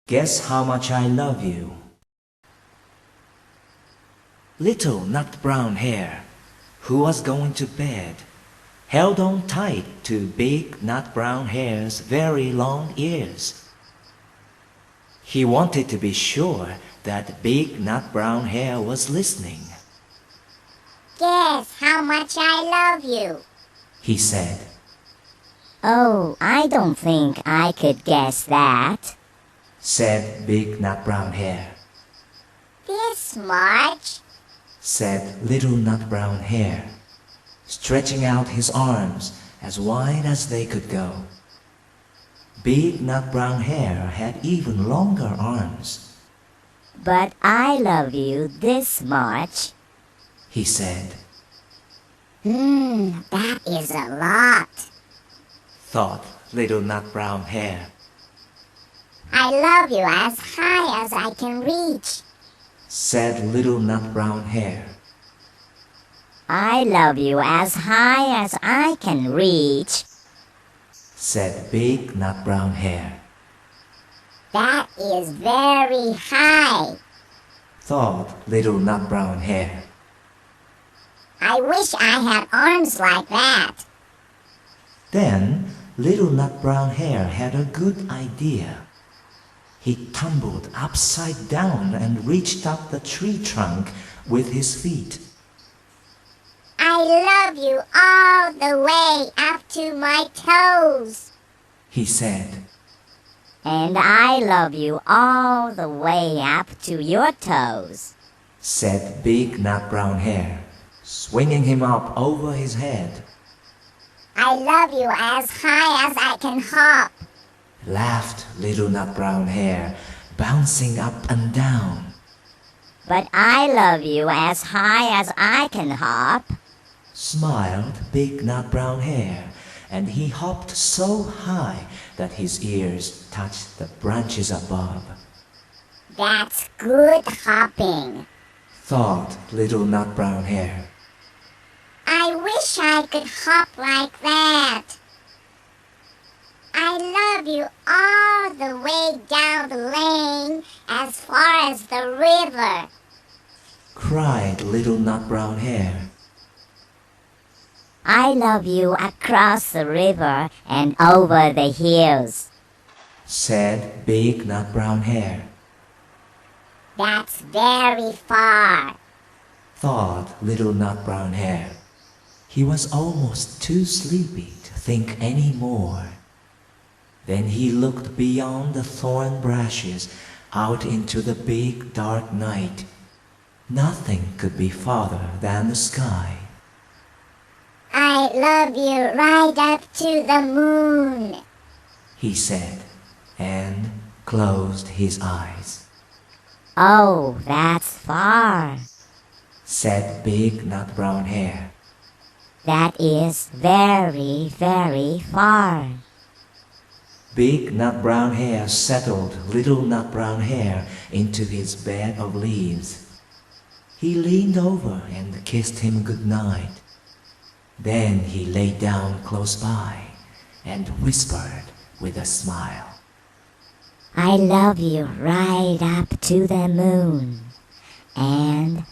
Guess how much I love you. Little nut brown hare, who was going to bed, held on tight to big nut brown hare's very long ears. He wanted to be sure that big nut brown hare was listening. Guess how much I love you, he said. Oh, I don't think I could guess that, said big nut brown hare. this much, said little nut brown hare, stretching out his arms as wide as they could go. Big nut brown hare had even longer arms. but I love you this much. He said, that is a lot. thought little nut brown hare. I love you as high as I can reach, Said little nut brown hare. I love you as high as I can reach. Said big nut brown hare. that is very high. Thought little nut brown hare. I wish I had arms like that. Then little nut brown hare had a good idea. He tumbled upside down and reached up the tree trunk with his feet. I love you all the way up to my toes, He said, And I love you all the way up to your toes. said big nut brown hare, swinging him up over his head. I love you as high as I can hop, Laughed little nut brown hare, bouncing up and down. But I love you as high as I can hop. Smiled big nut brown hare, and he hopped so high that his ears touched the branches above. That's good hopping. Thought little nut brown hare. I wish I could hop like that. I love you all the way down the lane as far as the river. Cried little nut brown hare. I love you across the river and over the hills. Said big nut brown hare. That's very far. Thought little nut brown hare. He was almost too sleepy to think any more. Then he looked beyond the thorn brushes out into the big dark night. Nothing could be farther than the sky. I love you right up to the moon, He said, and closed his eyes. Oh, that's far. Said big nut brown hare. That is very, very far. Big nut brown hare settled little nut brown hare into his bed of leaves. He leaned over and kissed him good night. Then he lay down close by and whispered with a smile. I love you right up to the moon and